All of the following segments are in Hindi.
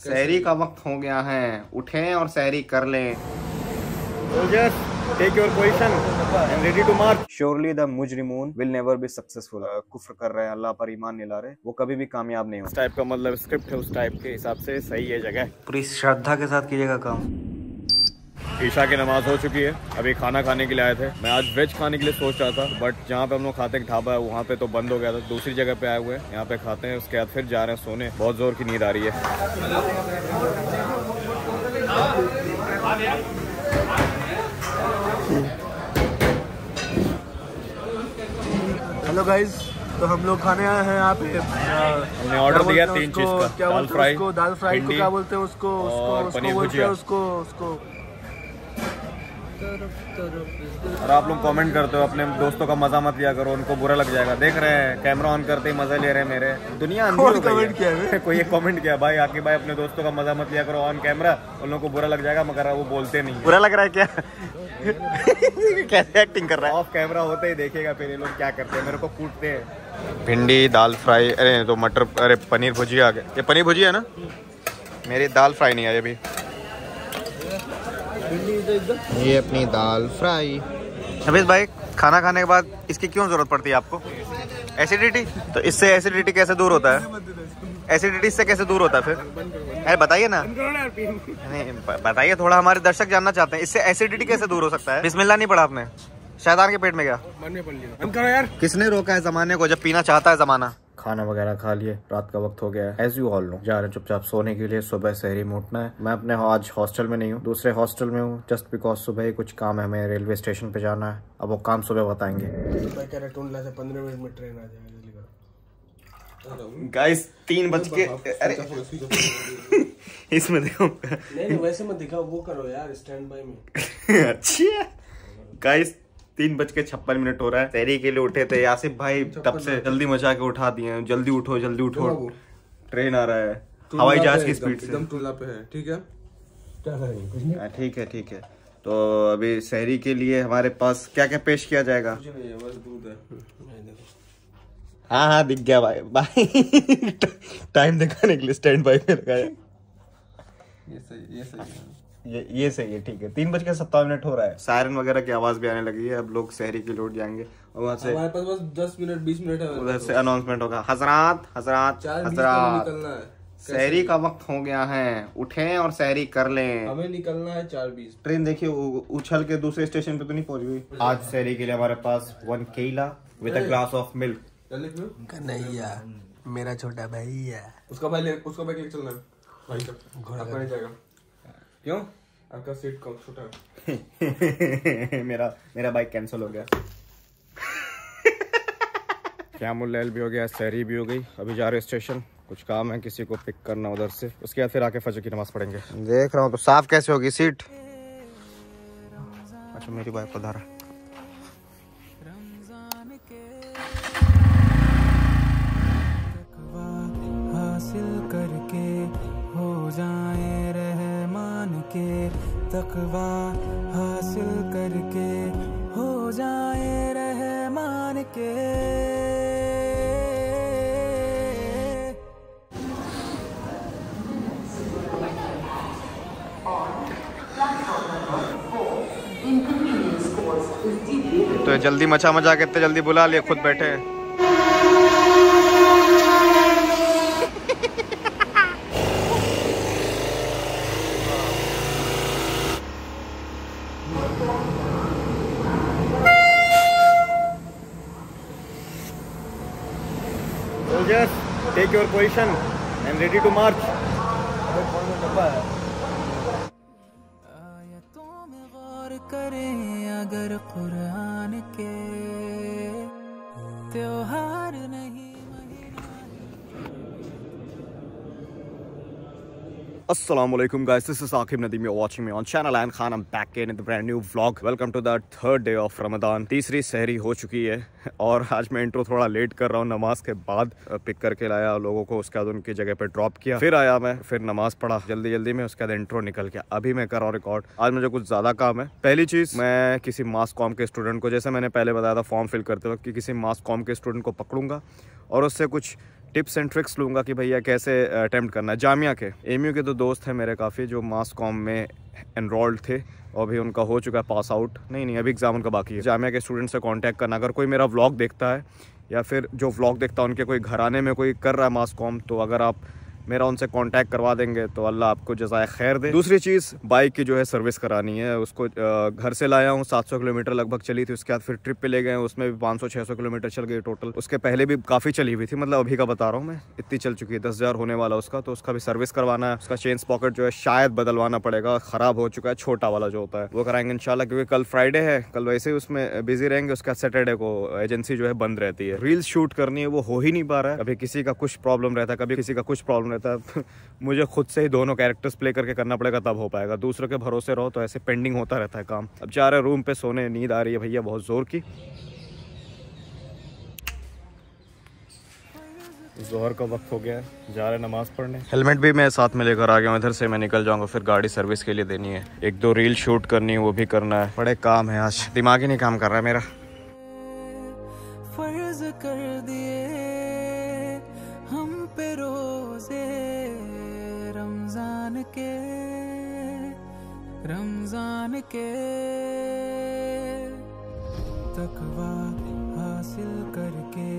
सहरी का वक्त हो गया है, उठें और सहरी कर लें। Take your position and ready to march. Surely the mujrimun will never be successful. कुफ्र कर रहे हैं, अल्लाह पर ईमान नहीं ला रहे, वो कभी भी कामयाब नहीं हो। उस टाइप का मतलब स्क्रिप्ट है, उस टाइप के हिसाब से सही है जगह। पूरी श्रद्धा के साथ कीजिएगा काम। ईशा की नमाज हो चुकी है, अभी खाना खाने के लिए आए थे। मैं आज वेज खाने के लिए सोच रहा था, बट जहाँ पे हम लोग खाते हैं ढाबा है वहाँ पे तो बंद हो गया था। दूसरी जगह पे आए हुए हैं, यहाँ पे खाते हैं, उसके बाद फिर जा रहे हैं सोने। बहुत जोर की नींद आ रही है। हेलो गाइस, तो हम लोग खाने आए हैं यहाँ पे। हमने ऑर्डर दिया 3 चीज का, दाल फ्राई को क्या बोलते हैं उसको, पनीर भुजिया, उसको। और आप लोग कमेंट करते हो, अपने दोस्तों का मजा मत लिया करो, उनको बुरा लग जाएगा। देख रहे हैं कैमरा ऑन करते ही मजा ले रहे हैं मेरे। दुनिया अंधी हो गई है। कोई एक कमेंट किया, भाई आके भाई अपने दोस्तों का मजा मत लिया करो ऑन कैमरा, उन लोगों को बुरा लग जाएगा, मगर वो बोलते नहीं। बुरा लग रहा है क्या? कैसे एक्टिंग कर रहा है? ऑफ कैमरा होते ही देखेगा फिर ये लोग क्या करते हैं, मेरे को कूटते हैं। भिंडी दाल फ्राई, अरे तो मटर, अरे पनीर भुजिया आ गया। ये पनीर भुजिया है ना? मेरी दाल फ्राई नहीं आई अभी। ये अपनी दाल फ्राई। अभी भाई खाना खाने के बाद इसकी क्यों जरूरत पड़ती है आपको? एसिडिटी? तो इससे एसिडिटी कैसे दूर होता है? एसिडिटी से कैसे दूर होता है फिर? अरे बताइए ना, नहीं बताइए थोड़ा, हमारे दर्शक जानना चाहते हैं, इससे एसिडिटी कैसे दूर हो सकता है? बिस्मिल्लाह नहीं पढ़ा आपने? शैतान के पेट में गया? मन में पढ़ लिया यार। किसने रोका है जमाने को जब पीना चाहता है जमाना? खाना वगैरह खा लिए, रात का वक्त हो गया है। एज यू ऑल नो, जा रहे हैं चुपचाप सोने के लिए। सुबह सहरी में उठना है। मैं अपने आज हॉस्टल में नहीं हूँ, दूसरे हॉस्टल में हूँ, जस्ट बिकॉज सुबह ही कुछ काम है, हमें रेलवे स्टेशन पे जाना है। अब वो काम सुबह बताएंगे। 15 मिनट में ट्रेन आ जाएगा। गाइस 3 बज के, अरे इसमें देखो, नहीं वैसे मत दिखाओ, वो करो यार स्टैंड बाय में। अच्छी है गाइस। 3:56 हो रहा है। सहरी के लिए उठे थे आसिफ भाई, तब से जल्दी मचा के उठा दिए। जल्दी उठो जल्दी उठो, ट्रेन आ रहा है हवाई जहाज की स्पीड से। एकदम टूला पे है, ठीक है? ठीक है ठीक है। तो अभी सहरी के लिए हमारे पास क्या क्या पेश किया जाएगा? कुछ नहीं है, बस दूध है। हाँ हाँ दिख गया भाई। भाई टाइम दिखाने के लिए स्टैंड बाय पे लगाया। ये सही है, ये सही है, ठीक है। 3:57 हो रहा है। सायरन वगैरह की आवाज भी आने लगी है। अब लोग सहरी के लिए उठ जाएंगे और वहाँ से हमारे पास बस 10 मिनट 20 मिनट है। उधर से अनाउंसमेंट होगा, हजरात हजरात हजरात, सहरी का वक्त हो गया है, उठें और सहरी कर लें। हमें निकलना है 4:20। ट्रेन देखिए उछल के दूसरे स्टेशन पे तो नहीं पहुंच गई। आज सहरी के लिए हमारे पास 1 केला with a glass of milk. Kanhaiya मेरा छोटा भैया, उसका भाई लेके चलना है भाई का। घोड़ा नहीं जाएगा। क्यों? आपका सीट कम छोटा है। मेरा बाइक कैंसिल हो गया। क्या मुल्लैल भी हो गया, सहरी भी हो गई। अभी जा रहे स्टेशन, कुछ काम है, किसी को पिक करना उधर से। उसके बाद फिर आके फजर की नमाज पढ़ेंगे। देख रहा हूँ तो साफ कैसे होगी सीट। अच्छा मेरी बाइक को धारा। हासिल करके हो जाए रहमान के, तकवा हासिल करके हो जाए रहमान के। तो जल्दी मचा मचा के इतने जल्दी बुला लिए, खुद बैठे। Soldiers, take your position and ready to march. आयतों में गौर करें अगर कुरान के, त्योहार नहीं Assalamualaikum guys, this is Aqib Nadeem. You're watching me on channel and Khan. I'm back in the brand new vlog. Welcome to the 3rd day of Ramadan. तीसरी सहरी हो चुकी है और आज मैं इंट्रो थोड़ा लेट कर रहा हूँ। नमाज के बाद पिक करके लाया लोगों को, उसके बाद उनकी जगह पे ड्रॉप किया, फिर आया मैं, फिर नमाज पढ़ा जल्दी जल्दी में, उसके बाद इंट्रो निकल गया। अभी मैं कर रहा हूँ रिकॉर्ड। आज मुझे कुछ ज्यादा काम है। पहली चीज, मैं किसी मास कॉम के स्टूडेंट को, जैसे मैंने पहले बताया था फॉर्म फिल करते वक्त, कि किसी मास कॉम के स्टूडेंट को पकड़ूंगा और उससे कुछ टिप्स एंड ट्रिक्स लूँगा कि भैया कैसे अटेम्प्ट करना है। जामिया के एमयू के तो दोस्त हैं मेरे काफ़ी जो मास कॉम में एनरोल्ड थे और अभी उनका हो चुका है पास आउट, नहीं अभी एग्जाम उनका बाकी है। जामिया के स्टूडेंट से कांटेक्ट करना, अगर कोई मेरा व्लॉग देखता है या फिर जो व्लॉग देखता है उनके कोई घराने में कोई कर रहा है मास कॉम, तो अगर आप मेरा उनसे कांटेक्ट करवा देंगे तो अल्लाह आपको जज़ाए खैर दे। दूसरी चीज़ बाइक की जो है सर्विस करानी है। उसको घर से लाया हूँ, 700 किलोमीटर लगभग चली थी। उसके बाद फिर ट्रिप पे ले गए, उसमें भी 500-600 किलोमीटर चल गई टोटल। उसके पहले भी काफ़ी चली हुई थी, मतलब अभी का बता रहा हूँ मैं, इतनी चल चुकी है, 10,000 होने वाला उसका। तो उसका भी सर्विस करवाना है। उसका चेन पॉकेट जो है शायद बदलवाना पड़ेगा, ख़राब हो चुका है, छोटा वाला जो होता है वो कराएंगे इंशाल्लाह, क्योंकि कल फ्राइडे है, कल वैसे ही उसमें बिजी रहेंगे। उसका सैटरडे को एजेंसी जो है बंद रहती है। रील्स शूट करनी है, वो हो ही नहीं पा रहा है। कभी किसी का कुछ प्रॉब्लम रहता है, कभी किसी का कुछ प्रॉब्लम रहता है। मुझे खुद से ही दोनों कैरेक्टर्स प्ले करके करना पड़ेगा, तब हो पाएगा। दूसरों के भरोसे रहो तो ऐसे पेंडिंग होता रहता है काम। अब जा रहे रूम पे सोने, नींद आ रही है भैया बहुत जोर की। जोहर का वक्त हो गया है, जा रहे नमाज पढ़ने। हेलमेट भी मैं साथ में लेकर आ गया हूँ, इधर से मैं निकल जाऊंगा, फिर गाड़ी सर्विस के लिए देनी है, 1-2 रील शूट करनी है, वो भी करना है। बड़े काम है, आज दिमाग ही नहीं काम कर रहा है मेरा। फर्ज कर दिए हम पे रोजे रमजान के तकवा हासिल करके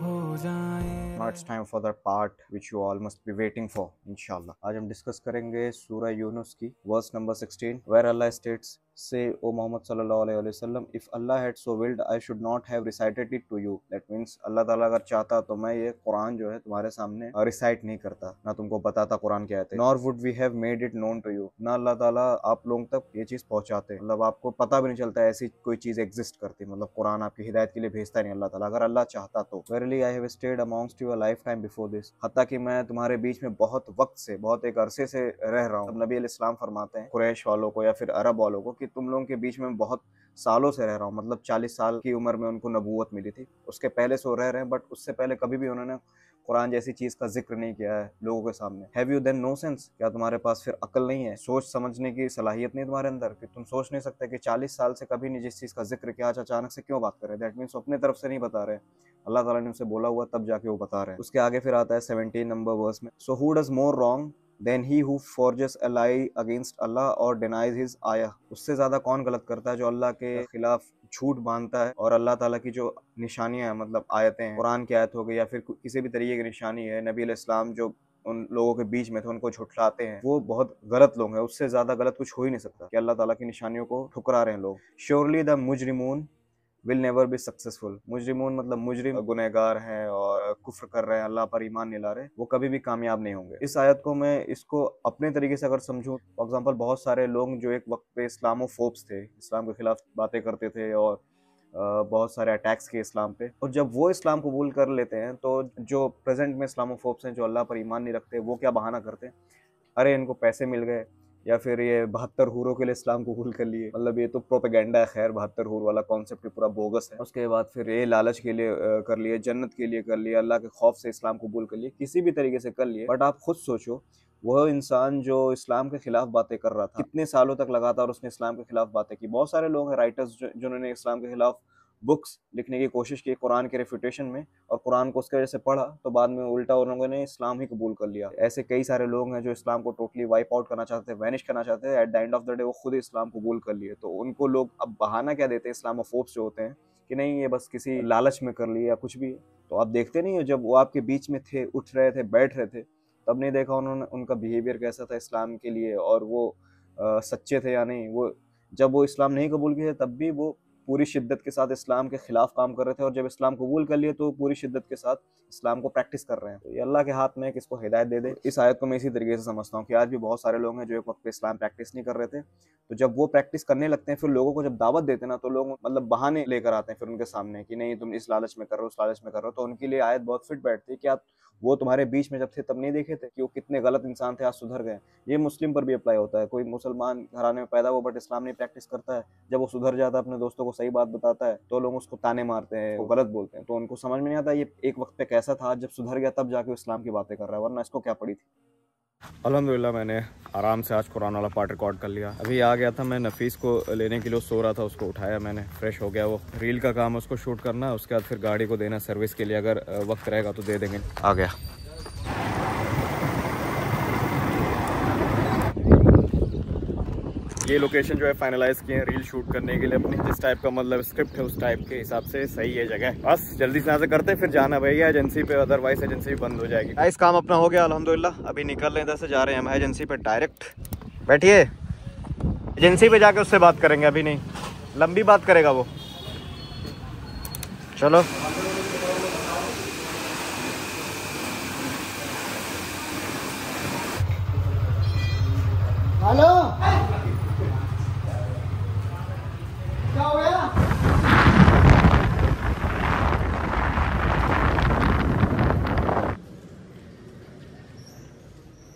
हो जाए। Now it's time for that part which you all must be waiting for, inshallah. आज हम डिस्कस करेंगे सूरह यूनुस की verse number 16, where Allah states, "Say, O Muhammad sallallahu alaihi wasallam, if Allah had so willed, I should not have recited it to you." That means अल्लाह ताला अगर चाहता तो मैं ये कुरान जो है तुम्हारे सामने रिसाइट नहीं करता, ना तुमको बताता कुरान क्या है। Nor would we have made it known to you. ना अल्लाह ताला आप लोगों तक ये चीज़ पहुंचाते, मतलब आपको पता भी नहीं चलता ऐसी कोई चीज़ एग्जिस्ट करती, मतलब कुरान आपकी हिदायत के लिए भेजता नहीं अल्लाह ताला, अगर अल्लाह चाहता तो। Verily I have stayed amongst you a lifetime before this. हत्ता कि मैं तुम्हारे बीच में बहुत वक्त से, बहुत एक अरसे से रह रहा हूँ। नबी अलैहिस्सलाम फरमाते हैं कुरैश वालों को या फिर अरब वालों को कि तुम लोगों के बीच में बहुत सालों से रह रहा हूँ, मतलब 40 साल की उम्र में उनको नबूवत मिली थी, उसके पहले से वो रह रहे हैं, बट उससे पहले कभी भी उन्होंने कुरान जैसी चीज का जिक्र नहीं किया है लोगों के सामने। Have you then no sense, क्या तुम्हारे पास फिर अकल नहीं है, सोच समझने की सलाहियत नहीं तुम्हारे अंदर, कि तुम सोच नहीं सकते कि 40 साल से कभी नहीं जिस चीज का जिक्र किया, आज अचानक से क्यों बात कर रहे हैं। दैट मीन्स अपने तरफ से नहीं बता रहे, अल्लाह ताला ने उनसे बोला हुआ तब जाके वो बता रहे हैं। उसके आगे फिर आता है 17 नंबर वर्स में, so who does more wrong than he who forges a lie against Allah और डिनाइज हिज आया। उससे ज्यादा कौन गलत करता है जो अल्लाह के खिलाफ झूठ बांधता है और अल्लाह ताला की जो निशानियां हैं, मतलब आयतें हैं, कुरान की आयत हो गई या फिर किसी भी तरीके की निशानी है, नबी अलैहिस्सलाम जो उन लोगों के बीच में थे उनको झुठलाते हैं, वो बहुत गलत लोग हैं। उससे ज्यादा गलत कुछ हो ही नहीं सकता कि अल्लाह ताला की निशानियों को ठुकरा रहे हैं लोग। श्योरली द मुजरिमून विल नेवर बी सक्सेसफुल। मुजरिमून मतलब मुजरिम, गुनहगार हैं और कुफ्र कर रहे हैं, अल्लाह पर ईमान नहीं ला रहे, वो कभी भी कामयाब नहीं होंगे। इस आयत को मैं इसको अपने तरीके से अगर समझूं, फॉर एग्जांपल बहुत सारे लोग जो एक वक्त पे इस्लामोफोब्स थे, इस्लाम के खिलाफ बातें करते थे और बहुत सारे अटैक्स किए इस्लाम पे, और जब वो इस्लाम कबूल कर लेते हैं तो जो प्रेजेंट में इस्लामोफोब्स हैं, जो अल्लाह पर ईमान नहीं रखते, वो क्या बहाना करते हैं, अरे इनको पैसे मिल गए, या फिर ये 72 हूरों के लिए इस्लाम कबूल कर लिए, मतलब ये तो प्रोपेगेंडा है। खैर 72 हूर वाला कॉन्सेप्ट पूरा बोगस है। उसके बाद फिर ये लालच के लिए कर लिए, जन्नत के लिए कर लिए, अल्लाह के खौफ से इस्लाम कबूल कर लिए, किसी भी तरीके से कर लिए। बट आप खुद सोचो, वह इंसान जो इस्लाम के खिलाफ बातें कर रहा था, कितने सालों तक लगातार उसने इस्लाम के खिलाफ बातें की। बहुत सारे लोग हैं राइटर्स जिन्होंने इस्लाम के खिलाफ बुक्स लिखने की कोशिश की कुरान के रेफ्यूटेशन में, और कुरान को उसके वजह से पढ़ा तो बाद में उल्टा उन लोगों ने इस्लाम ही कबूल कर लिया। ऐसे कई सारे लोग हैं जो इस्लाम को टोटली वाइप आउट करना चाहते थे, वैनिश करना चाहते थे, at the end of the day वो खुद इस्लाम कबूल कर लिए। तो उनको लोग अब बहाना क्या देते हैं, इस्लामोफोब्स जो होते हैं, कि नहीं ये बस किसी लालच में कर लिया या कुछ भी। तो आप देखते नहीं हो, जब वो आपके बीच में थे, उठ रहे थे, बैठ रहे थे, तब नहीं देखा उन्होंने उनका बिहेवियर कैसा था इस्लाम के लिए, और वो सच्चे थे या नहीं। वो जब वो इस्लाम नहीं कबूल किए तब भी वो पूरी शिद्दत के साथ इस्लाम के खिलाफ काम कर रहे थे, और जब इस्लाम कबूल कर लिए तो पूरी शिद्दत के साथ इस्लाम को प्रैक्टिस कर रहे हैं। तो ये अल्लाह के हाथ में है किसको हिदायत दे दे। इस आयत को मैं इसी तरीके से समझता हूँ कि आज भी बहुत सारे लोग हैं जो एक वक्त पे इस्लाम प्रैक्टिस नहीं कर रहे थे, तो जब वो प्रैक्टिस करने लगते हैं, फिर लोगों को जब दावत देते हैं ना, तो लोग मतलब बहाने लेकर आते हैं फिर उनके सामने कि नहीं तुम इस लालच में कर रहे हो, उस लालच में कर रहे हो। तो उनके लिए आयत बहुत फिट बैठती है कि आप वो तुम्हारे बीच में जब थे तब नहीं देखे थे कि वो कितने गलत इंसान थे, आज सुधर गए। ये मुस्लिम पर भी अप्लाई होता है। कोई मुसलमान घराने में पैदा हुआ बट इस्लाम नहीं प्रैक्टिस करता है, जब वो सुधर जाता है, अपने दोस्तों को सही बात बताता है, तो लोग उसको ताने मारते हैं, वो गलत बोलते हैं। तो उनको समझ में नहीं आता ये एक वक्त पे कैसा था, जब सुधर गया तब जाके इस्लाम की बातें कर रहा है, वरना इसको क्या पड़ी थी। अल्हम्दुलिल्लाह मैंने आराम से आज कुरान वाला पार्ट रिकॉर्ड कर लिया। अभी आ गया था मैं नफीस को लेने के लिए, सो रहा था, उसको उठाया मैंने, फ्रेश हो गया। वो रील का काम है, उसको शूट करना है, उसके बाद फिर गाड़ी को देना सर्विस के लिए, अगर वक्त रहेगा तो दे देंगे। आ गया। ये लोकेशन जो है फाइनलाइज किए हैं रील शूट करने के लिए अपनी, जिस टाइप का मतलब स्क्रिप्ट है उस टाइप के हिसाब से सही है जगह। बस जल्दी से यहाँ से करते फिर जाना भैया एजेंसी पे, अदरवाइज एजेंसी बंद हो जाएगी। इस काम अपना हो गया अल्हम्दुलिल्लाह। अभी निकल रहे इधर से, जा रहे हैं हम एजेंसी पे डायरेक्ट। बैठिए, एजेंसी पे जाके उससे बात करेंगे, अभी नहीं, लंबी बात करेगा वो। चलो हेलो, क्या हो गया?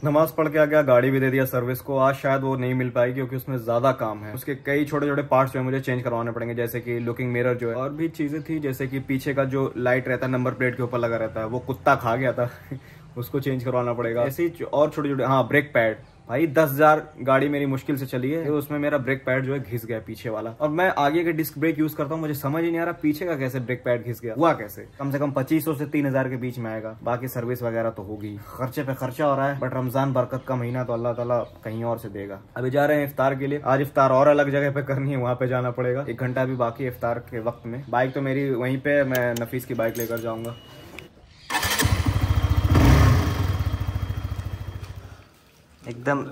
नमाज पढ़ के आ गया, गाड़ी भी दे दिया सर्विस को। आज शायद वो नहीं मिल पाएगी क्योंकि उसमें ज्यादा काम है। उसके कई छोटे छोटे पार्ट्स जो है मुझे चेंज करवाने पड़ेंगे, जैसे कि लुकिंग मिरर जो है, और भी चीजें थी, जैसे कि पीछे का जो लाइट रहता है नंबर प्लेट के ऊपर लगा रहता है, वो कुत्ता खा गया था उसको चेंज करवाना पड़ेगा। ऐसे ही और छोटे छोटे, हाँ ब्रेक पैड, भाई 10,000 गाड़ी मेरी मुश्किल से चली है, तो उसमें मेरा ब्रेक पैड जो है घिस गया पीछे वाला। और मैं आगे के डिस्क ब्रेक यूज करता हूँ, मुझे समझ ही नहीं आ रहा पीछे का कैसे ब्रेक पैड घिस गया, हुआ कैसे। कम से कम 2500 से 3,000 के बीच में आएगा। बाकी सर्विस वगैरह तो होगी, खर्चे पे खर्चा हो रहा है, बट रमजान बरकत का महीना तो अल्लाह ताला कहीं और से देगा। अभी जा रहे हैं इफ्तार के लिए। आज इफ्तार और अलग जगह पे करनी है, वहाँ पे जाना पड़ेगा। 1 घंटा अभी बाकी है इफ्तार के वक्त में। बाइक तो मेरी वहीं पे, मैं नफीस की बाइक लेकर जाऊंगा। एकदम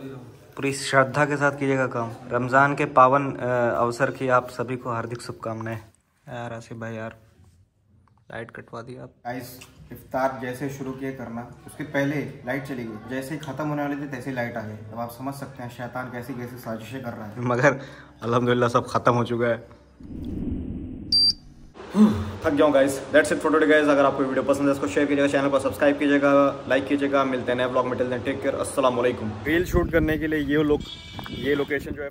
पूरी श्रद्धा के साथ कीजिएगा काम। रमज़ान के पावन अवसर की आप सभी को हार्दिक शुभकामनाएं। यार आसिफ भाई, यार लाइट कटवा दी आप। गाइस, इफ्तार जैसे शुरू किए करना, उसके पहले लाइट चली गई, जैसे ही खत्म होने वाली थी तैसे ही लाइट आ गई। अब आप समझ सकते हैं शैतान कैसी कैसी साजिशें कर रहा है, मगर अल्हम्दुलिल्लाह सब खत्म हो चुका है। थक जाऊँ guys, that's it for today guys. अगर आपको वीडियो पसंद है इसको शेयर कीजिएगा, चैनल को सब्सक्राइब कीजिएगा, लाइक कीजिएगा। मिलते हैं नए ब्लॉग में, टिल देन टेक केयर, अस्सलाम वालेकुम। रील शूट करने के लिए ये लोकेशन जो है